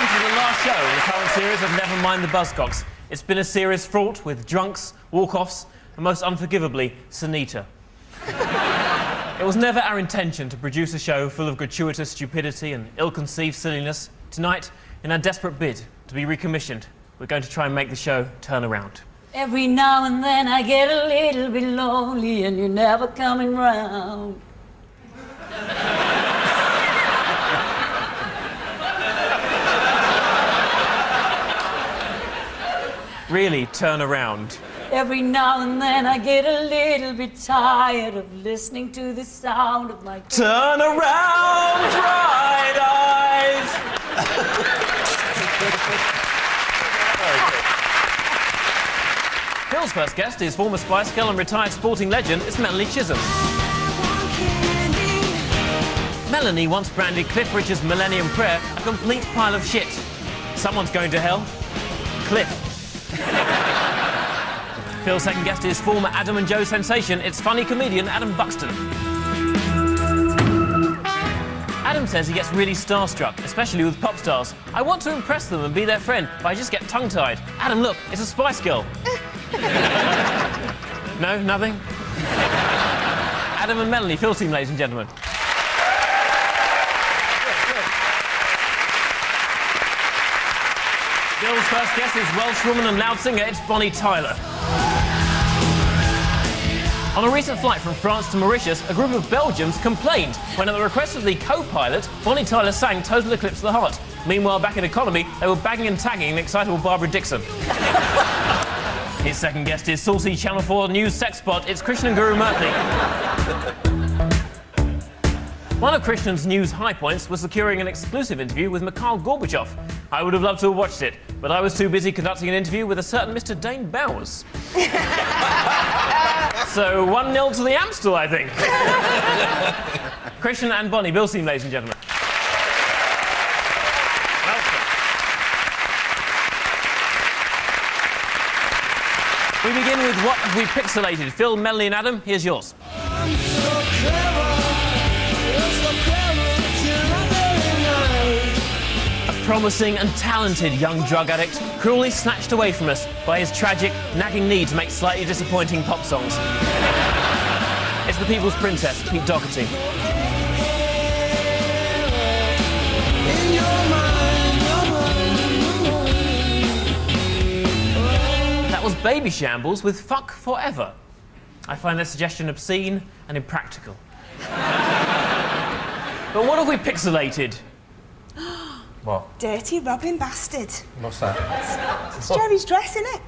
Welcome to the last show in the current series of Nevermind the Buzzcocks. It's been a series fraught with drunks, walk-offs, and most unforgivably, Sunita. It was never our intention to produce a show full of gratuitous stupidity and ill-conceived silliness. Tonight, in our desperate bid to be recommissioned, we're going to try and make the show turn around. Every now and then I get a little bit lonely and you're never coming round. Really turn around. Every now and then I get a little bit tired of listening to the sound of my... Turn around, bright eyes! Phil's first guest is former Spice Girl and retired sporting legend, it's Melanie Chisholm. Melanie once branded Cliff Richard's Millennium Prayer a complete pile of shit. Someone's going to hell. Cliff. Phil's second guest is former Adam and Joe sensation, it's funny comedian Adam Buxton. Adam says he gets really starstruck, especially with pop stars. I want to impress them and be their friend, but I just get tongue-tied. Adam, look, it's a Spice Girl. No, nothing? Adam and Melanie, Phil team, ladies and gentlemen. Phil's first guest is Welsh woman and loud singer, it's Bonnie Tyler. On a recent flight from France to Mauritius, a group of Belgians complained when, at the request of the co-pilot, Bonnie Tyler sang Total Eclipse of the Heart. Meanwhile, back in economy, they were bagging and tagging an excitable Barbara Dixon. His second guest is saucy Channel 4 news sex spot, it's Krishnan Guru Murthy. One of Krishnan's news high points was securing an exclusive interview with Mikhail Gorbachev. I would have loved to have watched it, but I was too busy conducting an interview with a certain Mr. Dane Bowers. So 1-0 to the Amstel, I think. Krishnan and Bonnie, Bill team, ladies and gentlemen. Welcome. We begin with what have we pixelated? Phil, Melanie and Adam, here's yours. Promising and talented young drug addict, cruelly snatched away from us by his tragic, nagging need to make slightly disappointing pop songs. It's the People's Princess, Pete Doherty. That was Baby Shambles with Fuck Forever. I find that suggestion obscene and impractical. But what have we pixelated? What? Dirty robbing bastard. What's that? It's Jerry's dress, isn't it?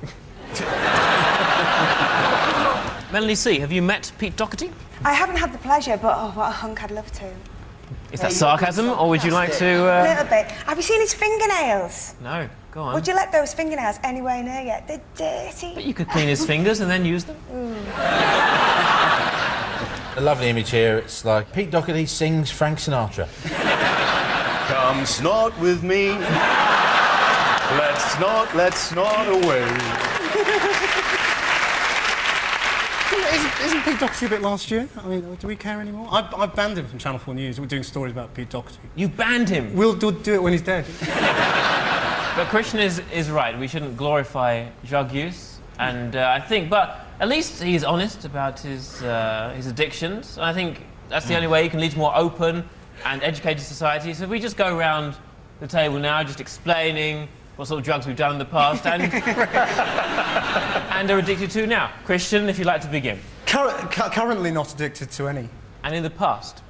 Melanie C., have you met Pete Doherty? I haven't had the pleasure, but oh, what a hunk, I'd love to. Is that sarcasm, or would you like to... A little bit. Have you seen his fingernails? No, go on. Would you let those fingernails anywhere near you? They're dirty. But you could clean his fingers and then use them. A lovely image here, it's like Pete Doherty sings Frank Sinatra. Come snort with me. Let's snort away. Isn't Pete Doherty a bit last year? I mean, do we care anymore? I've banned him from Channel 4 News. We're doing stories about Pete Doherty. You've banned him? We'll do it when he's dead. But Krishnan is right. We shouldn't glorify drug use. And I think... But at least he's honest about his addictions. And I think that's the only way he can lead to more open and educated society. So if we just go around the table now, just explaining what sort of drugs we've done in the past and are addicted to now. Krishnan, if you'd like to begin. Currently not addicted to any. And in the past?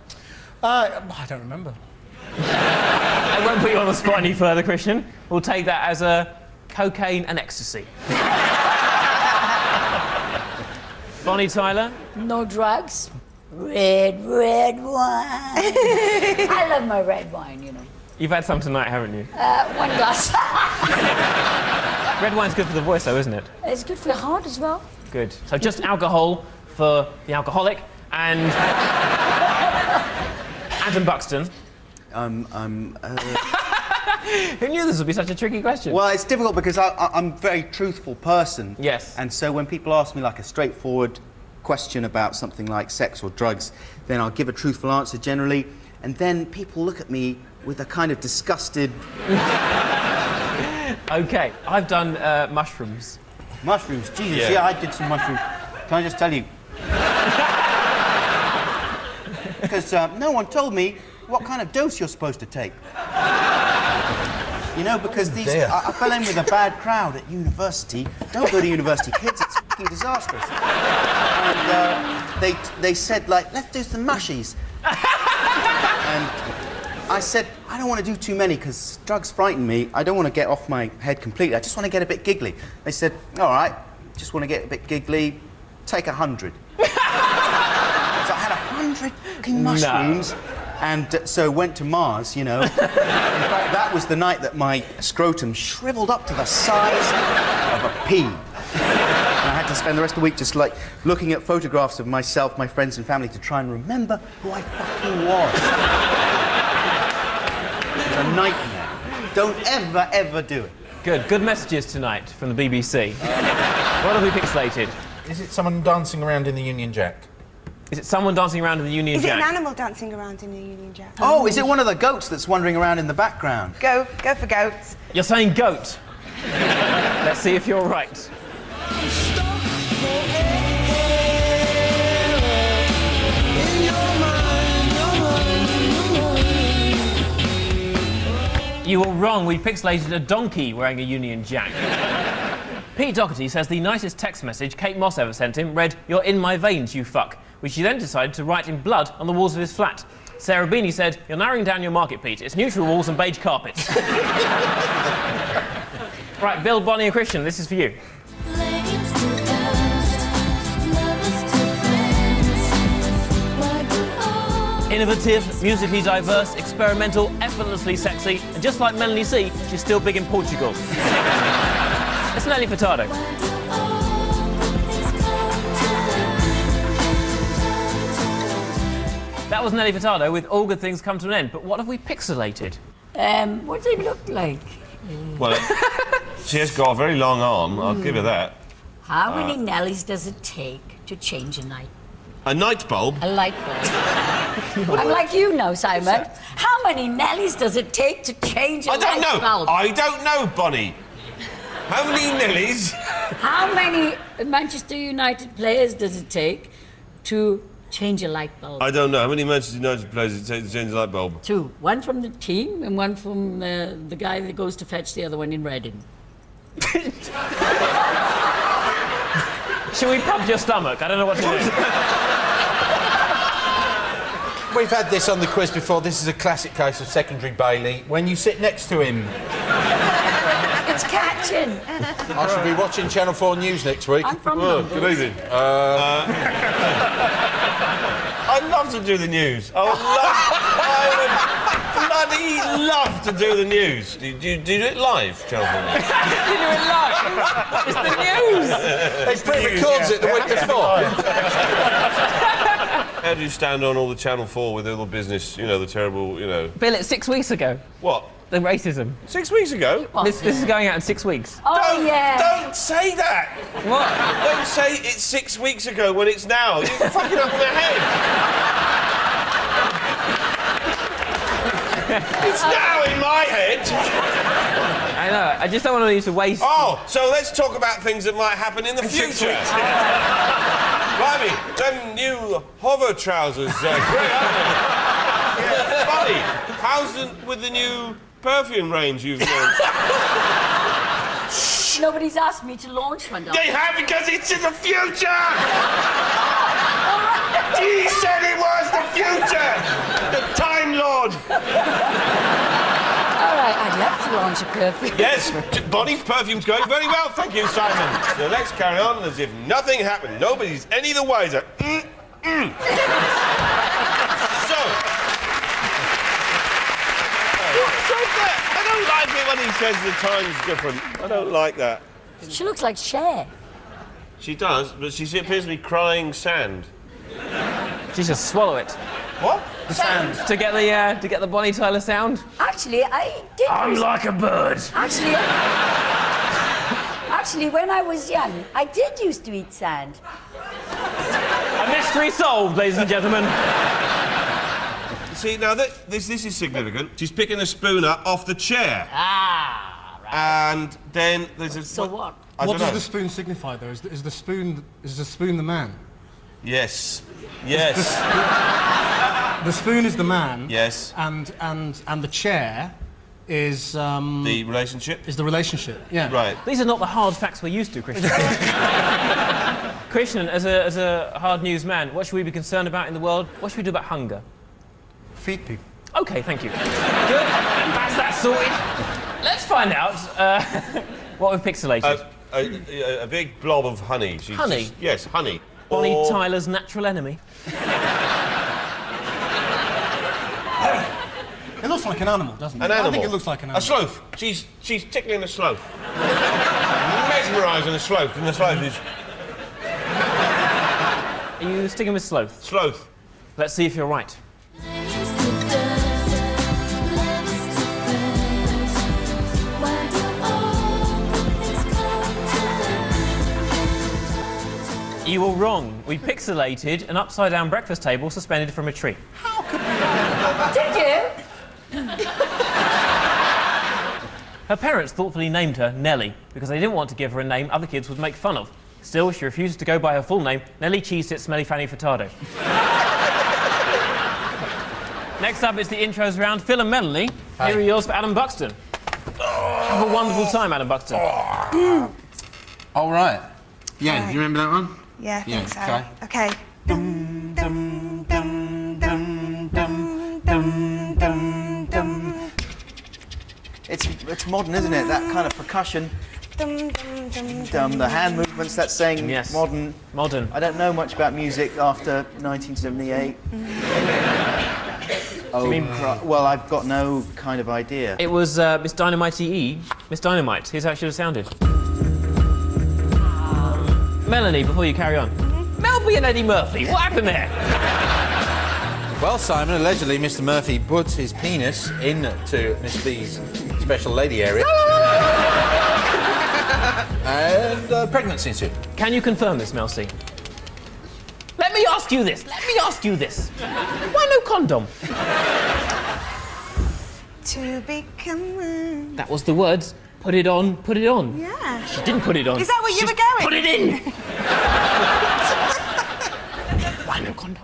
I don't remember. I won't put you on the spot any further, Krishnan. We'll take that as a cocaine and ecstasy. Bonnie Tyler? No drugs. Red wine. I love my red wine, you know. You've had some tonight, haven't you? 1 glass. Red wine's good for the voice, though, isn't it? It's good for your heart as well. Good. So just alcohol for the alcoholic and... Adam Buxton. Who knew this would be such a tricky question? Well, it's difficult because I'm a very truthful person. Yes. And so when people ask me like a straightforward question about something like sex or drugs, then I'll give a truthful answer generally, and then people look at me with a kind of disgusted OK, I've done mushrooms. Mushrooms? Jesus, yeah, I did some mushrooms. Can I just tell you? Because no one told me what kind of dose you're supposed to take. You know, because I fell in with a bad crowd at university. Don't go to university, kids, it's fucking disastrous. And they said, like, let's do some mushies. And I said, I don't want to do too many because drugs frighten me. I don't want to get off my head completely. I just want to get a bit giggly. They said, all right, just want to get a bit giggly, take 100. So I had 100 fucking mushrooms. No. And so went to Mars, you know. In fact, that was the night that my scrotum shriveled up to the size of a pea. And I had to spend the rest of the week just, like, looking at photographs of myself, my friends and family to try and remember who I fucking was. It was a nightmare. Don't ever do it. Good messages tonight from the BBC. What have we pixelated? Is it someone dancing around in the Union Jack? Is it someone dancing around in the Union Jack? Is it an animal dancing around in the Union Jack? Oh, is it one of the goats that's wandering around in the background? Go for goats. You're saying goat. Let's see if you're right. You were wrong. We pixelated a donkey wearing a Union Jack. Pete Doherty says the nicest text message Kate Moss ever sent him read, "You're in my veins, you fuck," which he then decided to write in blood on the walls of his flat. Sarah Beanie said, "You're narrowing down your market, Pete. It's neutral walls and beige carpets." Right, Bill, Bonnie and Christian, this is for you. Innovative, musically diverse, experimental, effortlessly sexy, and just like Melanie C, she's still big in Portugal. It's Nelly Furtado. That was Nelly Furtado with All Good Things Come to an End, but what have we pixelated? What does it look like? Well, she has got a very long arm, I'll give her that. How many Nellies does it take to change a light? A night bulb? A light bulb. I'm like you now, Simon. How many Nellies does it take to change a light bulb? I don't know, Bonnie. How many Nellies? How many Manchester United players does it take to change a light bulb? I don't know. How many Manchester United players does it take to change a light bulb? 2. One from the team and one from the guy that goes to fetch the other one in Reading. Shall we pump your stomach? I don't know what to do. We've had this on the quiz before. This is a classic case of secondary Bailey. When you sit next to him... It's catching. I should be watching Channel 4 News next week. I'm from London. Good evening. I'd love to do the news. I would bloody love to do the news. Do you do it live, Channel 4 News? You do it live? It's the news! They pre-records it the week before. How do you stand on all the Channel 4 with all the business, you know, the terrible, you know... Bill, it's 6 weeks ago. What? The racism. 6 weeks ago? This is going out in 6 weeks. Oh, yeah. Don't say that! What? Don't say it's 6 weeks ago when it's now. You're fucking up my head. It's now in my head. I know. I just don't want you to waste... Oh, so let's talk about things that might happen in the future. Blimey, them new hover trousers, great, aren't they? Buddy, how's with the new perfume range you've launched? Nobody's asked me to launch one. They have, because it's in the future! He said it was the future! The Time Lord! All right, I'd love to launch a perfume. Yes, Bonnie's perfume's going very well, thank you, Simon. So let's carry on as if nothing happened. Nobody's any the wiser. So... I don't like it when he says the time's different. I don't like that. She looks like Cher. She does, but she appears to be crying sand. She should swallow it. What? The sand. To get the Bonnie Tyler sound? Actually, I did... I'm like a bird. Actually, when I was young, I did used to eat sand. A mystery solved, ladies and gentlemen. See, now this is significant. She's picking a spoon up off the chair. Ah, And then there's a... So what? I What don't does know. the spoon signify, though? Is the spoon the man? Yes. Yes. The spoon is the man. Yes. And the chair is The relationship? is the relationship. Yeah. Right. These are not the hard facts we're used to, Christian. Christian, as a hard news man, what should we be concerned about in the world? What should we do about hunger? Feed people. OK, thank you. Good. That's that sorted. Let's find out what we've pixelated. A big blob of honey. She's Honey? just- yes, honey. Bonnie Or- Tyler's natural enemy. It looks like an animal, doesn't it? An animal. I think it looks like an animal. A sloth. She's tickling a sloth. Mesmerising a sloth, and the sloth is... Are you sticking with sloth? Sloth. Let's see if you're right. You were wrong. We pixelated an upside-down breakfast table suspended from a tree. Did you? Her parents thoughtfully named her Nellie because they didn't want to give her a name other kids would make fun of. Still, she refused to go by her full name, Nellie Cheese-It Smelly Fanny Furtado. Next up, it's the intros round. Phil and Melanie, here are yours for Adam Buxton. Have a wonderful time, Adam Buxton. All right. Yeah, do you remember that one? Yeah, I think so. okay. Okay. Dum, dum, dum, dum, dum, dum, dum, dum. It's modern, isn't it? That kind of percussion. Dum, dum, dum, dum. The hand movements, that's saying Yes. modern. Modern. I don't know much about music after 1978. Oh, well, I've got no kind of idea. It was Miss Dynamite E. Miss Dynamite. Here's how it should have sounded. Melanie, before you carry on. Mel B and Eddie Murphy, what happened there? Well, Simon, allegedly Mr. Murphy put his penis into Miss B's special lady area. And pregnancy ensued. Can you confirm this, Mel C? Let me ask you this. Why no condom? To become one. That was the words. Put it on, put it on. Yeah. She didn't put it on. Is that where you She's were going? Put it in! Why no condom?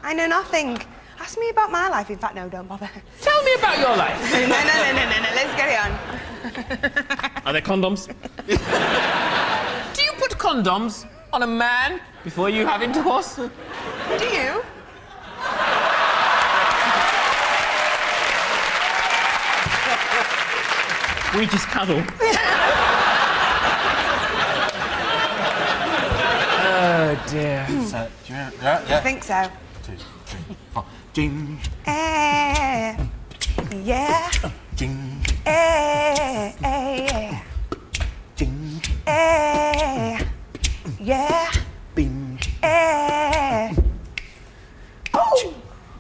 I know nothing. Ask me about my life. In fact, no, don't bother. Tell me about your life. No. Let's get it on. Are there condoms? Do you put condoms on a man before you have intercourse? Do you? We just cuddle. Oh dear. So, do you remember? Yeah. I think so. 2, 3, 4. Jing, Yeah. jing, Yeah. jing, Yeah. bing. Oh!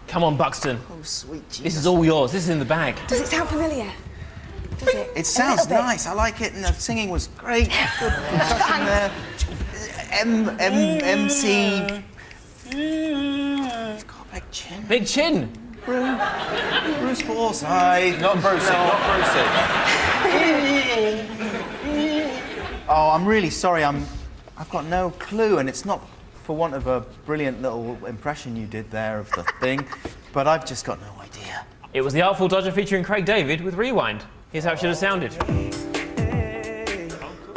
Come on, Buxton. Oh, sweet Jesus. This is all yours. This is in the bag. Does it sound familiar? Does it? It sounds little bit. nice. I like it, and the singing was great. Good percussion there. MC. He's got a big chin. Big chin. Bruce Forsyth. Not Brucey, not Brucey. Oh, I'm really sorry. I've got no clue, and it's not for want of a brilliant little impression you did there of the thing, but I've just got no idea. It was the Artful Dodger featuring Craig David with Rewind. Here's how it should have sounded.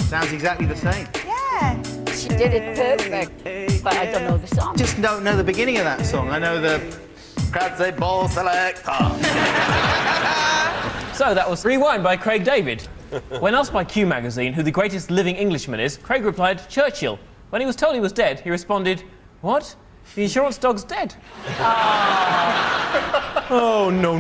Sounds exactly the same. Yeah. She did it perfect, but I don't know the song. Just don't know the beginning of that song. I know the crowd say ball selector. So that was Rewind by Craig David. When asked by Q Magazine who the greatest living Englishman is, Craig replied, Churchill. When he was told he was dead, he responded, what? The insurance dog's dead. Oh, no.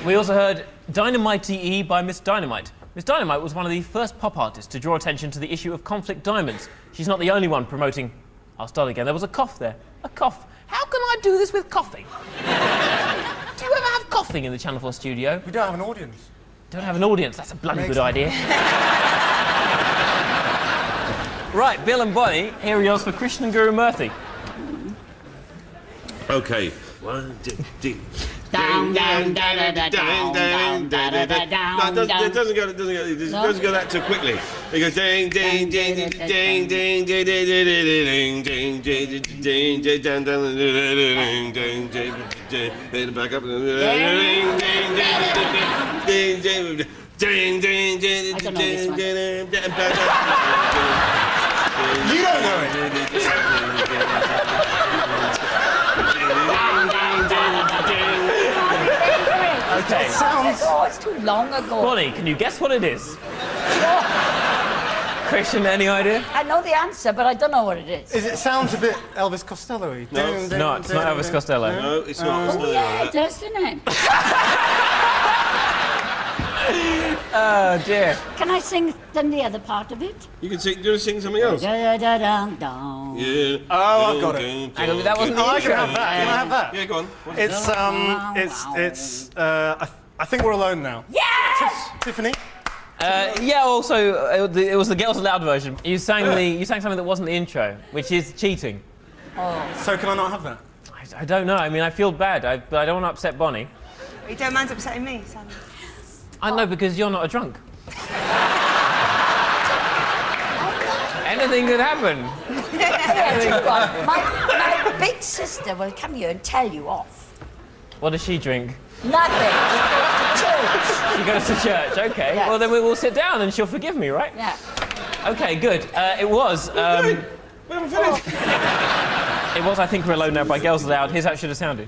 We also heard Dynamite E by Miss Dynamite. Miss Dynamite was one of the first pop artists to draw attention to the issue of conflict diamonds. She's not the only one promoting... I'll start again. There was a cough there. A cough. How can I do this with coughing? Do you ever have coughing in the Channel 4 studio? We don't have an audience. Don't have an audience. That's a bloody good idea. Right, Bill and Bonnie, here are yours for Christian and Guru Murthy. OK. 1, 2, 3. It doesn't go that too quickly. It goes ding ding ding ding ding ding ding ding ding ding ding ding ding back up ding ding ding ding ding ding ding. You don't know it. Okay. Oh, it's too long ago. Bonnie, can you guess what it is? Christian, any idea? I know the answer, but I don't know what it is. It sounds a bit Elvis Costello-y. No, It's not Elvis Costello. No, it's not. Oh, yeah, it does, doesn't it? Oh, dear. Can I sing then the other part of it? You can sing. Do you want to sing something else? Da-da-da-dum-dum. Yeah. Oh, I've got it. Hang on, that wasn't the Oh, I can intro. have that. Can I have that? Yeah, go on. I think we're alone now. Yes! Tiffany? Yeah, also, it was the Girls Aloud version. You sang something that wasn't the intro, which is cheating. So can I not have that? I don't know. I mean, I feel bad, but I don't want to upset Bonnie. You don't mind upsetting me, Sam? I know, because you're not a drunk. Anything could happen. Yeah, tell you what, my big sister will come here and tell you off. What does she drink? Nothing. She goes to church. She goes to church, okay. Yes. Well, then we will sit down and she'll forgive me, right? Yeah. Okay, good. It was, We haven't finished. it was I Think We're Alone Now by Girls Aloud. Here's how it should have sounded.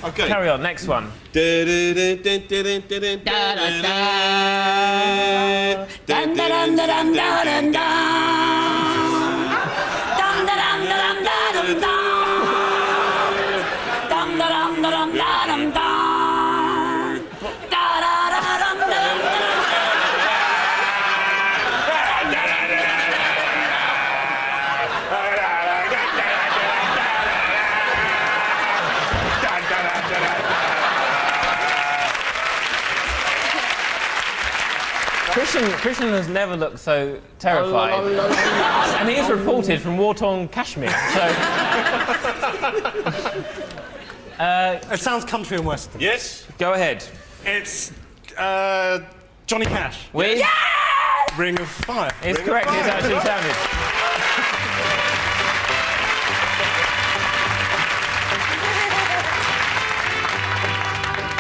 Okay. Carry on, next one. Christian has never looked so terrified. And he is reported from war-torn Kashmir, so... It sounds country and western. Yes. Go ahead. It's Johnny Cash. With... Ring of Fire. It's correct, it's actually sounded.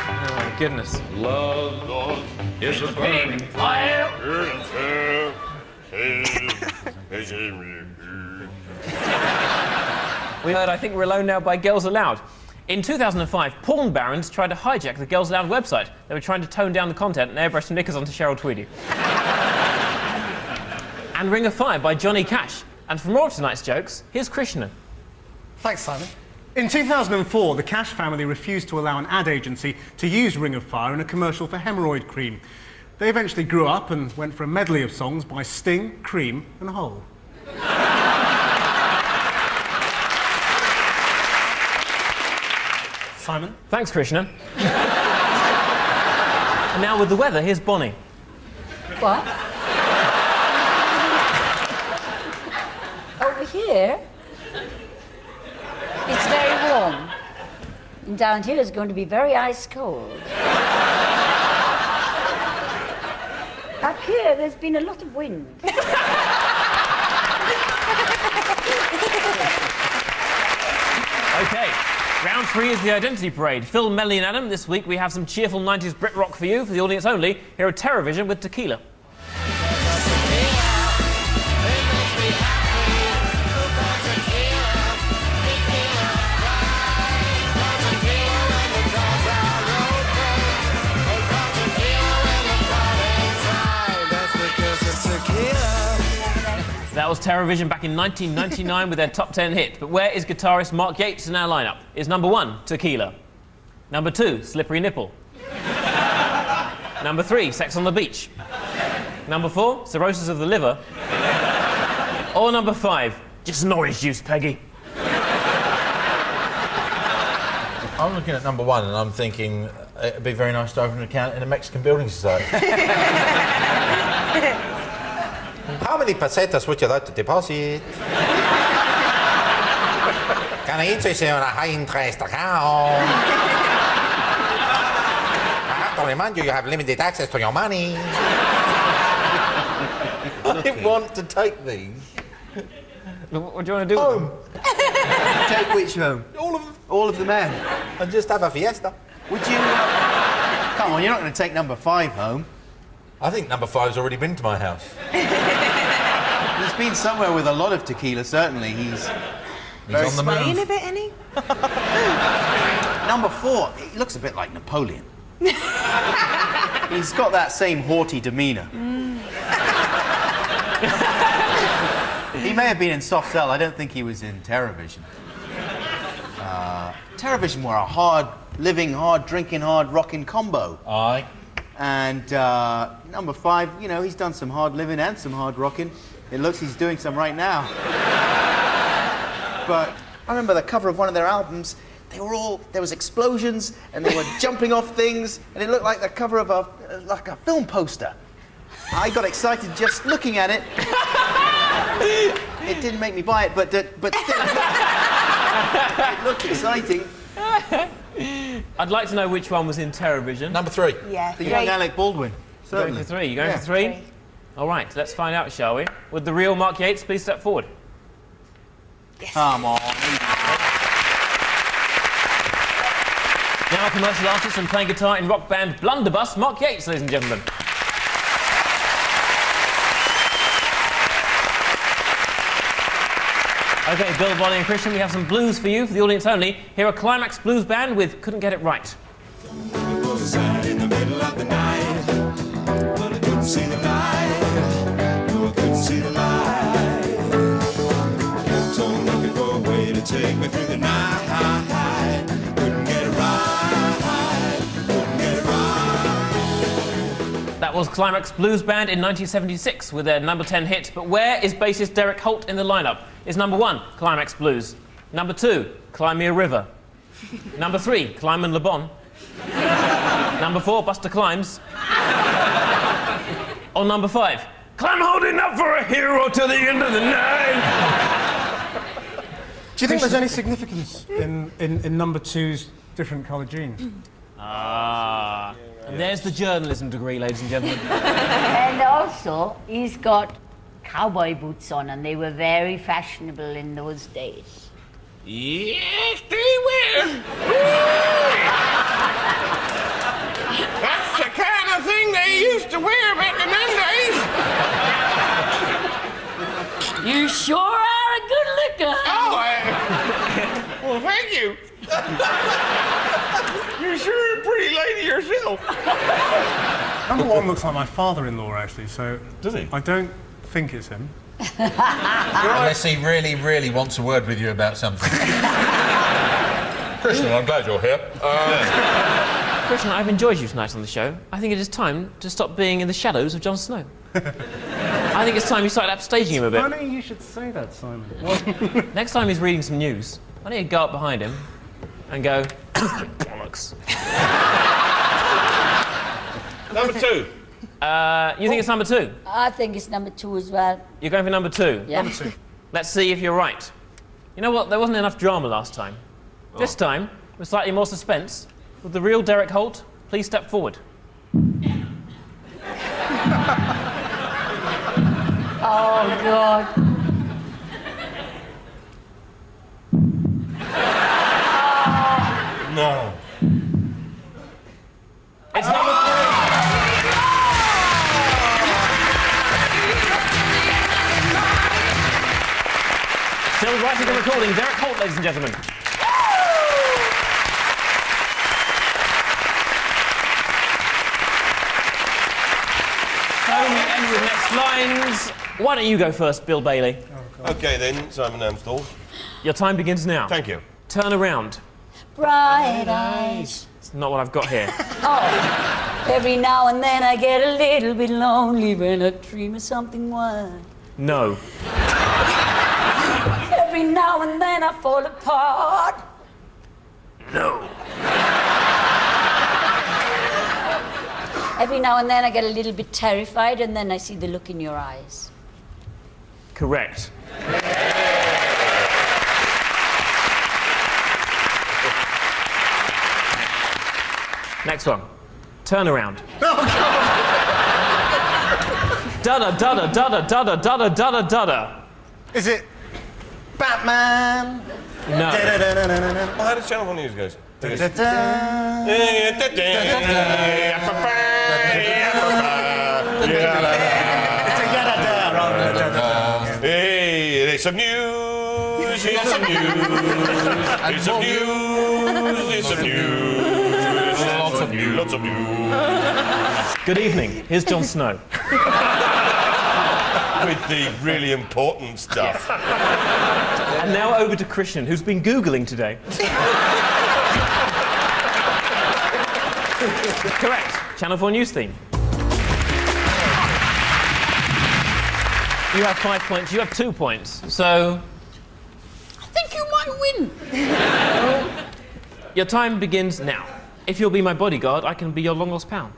Oh my goodness. Love is a burning fire. We heard I Think We're Alone Now by Girls Aloud. In 2005, porn barons tried to hijack the Girls Aloud website. They were trying to tone down the content and airbrush some knickers onto Cheryl Tweedy. And Ring of Fire by Johnny Cash. And for more of tonight's jokes, here's Krishna. Thanks, Simon. In 2004, the Cash family refused to allow an ad agency to use Ring of Fire in a commercial for hemorrhoid cream. They eventually grew up and went for a medley of songs by Sting, Cream and Hole. Simon? Thanks, Krishna. And now with the weather, here's Bonnie. What? Over here, it's very warm. And down here it's going to be very ice cold. Up here, there's been a lot of wind. Okay, round 3 is the Identity Parade. Phil, Melanie and Adam, this week we have some cheerful 90s Brit rock for you, for the audience only. Here are TerrorVision with Tequila. That was TerrorVision back in 1999 with their top 10 hit. But where is guitarist Mark Yates in our lineup? Is number 1, Tequila. Number 2, Slippery Nipple. Number 3, Sex on the Beach. Number 4, Cirrhosis of the Liver. Or number 5, just an orange juice, Peggy. I'm looking at number 1 and I'm thinking it'd be very nice to open an account in a Mexican building society. How many pesetas would you like to deposit? Can I interest you in a high-interest account? I have to remind you, you have limited access to your money. I want to take these. What do you want to do Home. Take which home? All of them. All of the men. And just have a fiesta. Would you... Come on, you're not going to take number 5 home. I think number 5's already been to my house. He's been somewhere with a lot of tequila, certainly. He's on the Swaying move. a bit, any? Number 4, he looks a bit like Napoleon. He's got that same haughty demeanour. He may have been in Soft Cell. I don't think he was in Terrorvision. Terrorvision were a hard-living, hard-drinking, hard-rocking combo. Aye. And number 5, you know, he's done some hard living and some hard rocking. It looks he's doing some right now. But I remember the cover of one of their albums. There was explosions and they were jumping off things, and it looked like the cover of a film poster. I got excited just looking at it. It didn't make me buy it, but still, it looked exciting. I'd like to know which one was in Terrorvision. Number 3. Yeah. The young Alec Baldwin. You're going for 3. You're going for 3? All right, let's find out, shall we? Would the real Mark Yates please step forward? Yes. Come on. Now a commercial artist and playing guitar in rock band Blunderbuss, Mark Yates, ladies and gentlemen. OK, Bill, Bonnie and Christian, we have some blues for you, for the audience only. Here are Climax Blues Band with Couldn't Get It Right. Was in the middle of the night, but I couldn't see the light. No, I couldn't see the light. Kept on looking for a way to take me through the night. Couldn't get it right. Couldn't get it right. That was Climax Blues Band in 1976 with their number 10 hit. But where is bassist Derek Holt in the lineup? Is number 1, Climax Blues. Number 2, Climb Me a River. Number 3, Climb Le Bon. Number 4, Buster Climbs. Or number 5, Climb Holding Up for a Hero to the End of the Night. Do you think there's any significance in number 2's different coloured jeans? Ah. And there's the journalism degree, ladies and gentlemen. And also, he's got cowboy boots on, and they were very fashionable in those days. Yes, they will. That's the kind of thing they used to wear back in them days. You sure are a good looker. Oh, well, thank you. You're sure a pretty lady yourself. Number 1 looks like my father-in-law, actually, so... Does he? I don't think it's him. Unless he really, really wants a word with you about something. Christian, I'm glad you're here. Christian, I've enjoyed you tonight on the show. I think it is time to stop being in the shadows of Jon Snow. I think it's time you started upstaging him a bit. Funny you should say that, Simon. Next time he's reading some news, why don't you go up behind him and go, bollocks. Number 2. You think it's number 2? I think it's number 2 as well. You're going for number 2? Yeah. Number 2. Let's see if you're right. You know what? There wasn't enough drama last time. This time, with slightly more suspense, would the real Derek Holt please step forward? Oh, God. No. It's number 3. Still writing and recording, Derek Holt, ladies and gentlemen. So we end with next lines. Why don't you go first, Bill Bailey? OK then, Simon Amstell. Your time begins now. Thank you. Turn around. Bright eyes. It's not what I've got here. Oh, every now and then I get a little bit lonely when I dream of something wild. No. Every now and then I fall apart. No. Every now and then I get a little bit terrified and then I see the look in your eyes. Correct. Next one. Turn around. Dudda, dudda, dudda, dudda, dudda, dudda, dudda. Is it Batman? No. Well, how does Channel 4 News goes? Hey, it's some news, it's some news, it's some news, it's some news, lots of news. Good evening. Here's Jon Snow. With the really important stuff. And now over to Christian, who's been Googling today. Correct. Channel 4 News theme. You have 5 points, you have 2 points, so... I think you might win. Your time begins now. If you'll be my bodyguard, I can be your long-lost pal.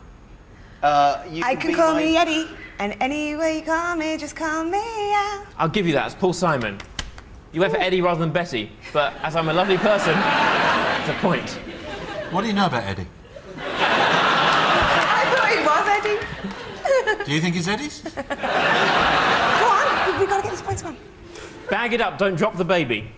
I can call me Eddie, and any way you call me, just call me out. I'll give you that, it's Paul Simon. You went for Eddie rather than Betty, but as I'm a lovely person, it's a point. What do you know about Eddie? I thought it was Eddie. Do you think it's Eddie's? Go on, we've got to get this point on. Bag it up, don't drop the baby.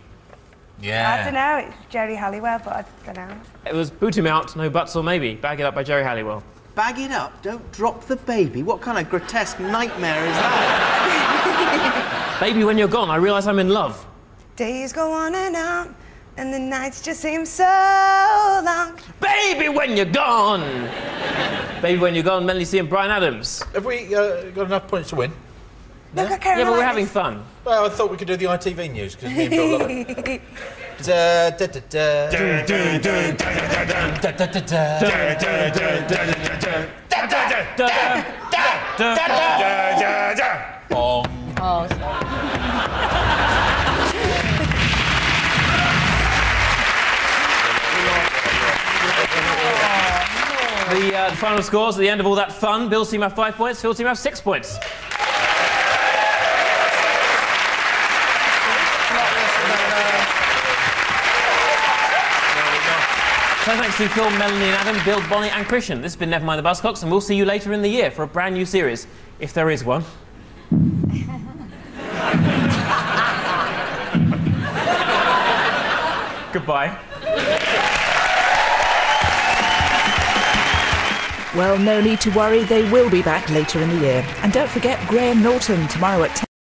Yeah. I don't know, it's Jerry Halliwell, but I don't know. It was Boot Him Out, No Buts or Maybe. Bag It Up by Jerry Halliwell. Bag it up, don't drop the baby. What kind of grotesque nightmare is that? Baby, when you're gone, I realise I'm in love. Days go on and on, and the nights just seem so long. Baby, when you're gone! Baby, when you're gone, Melanie C and Bryan Adams. Have we got enough points to win? Look at Yeah, but we're having fun. Well, I thought we could do the ITV news, because me and Bill love it. Bong. Oh, sorry. The final scores at the end of all that fun. Bill's team have 5 points, Phil's team have 6 points. So thanks to Phil, Melanie and Adam, Bill, Bonnie and Christian. This has been Nevermind the Buzzcocks, and we'll see you later in the year for a brand new series, if there is one. Goodbye. Well, no need to worry, they will be back later in the year. And don't forget Graham Norton tomorrow at 10.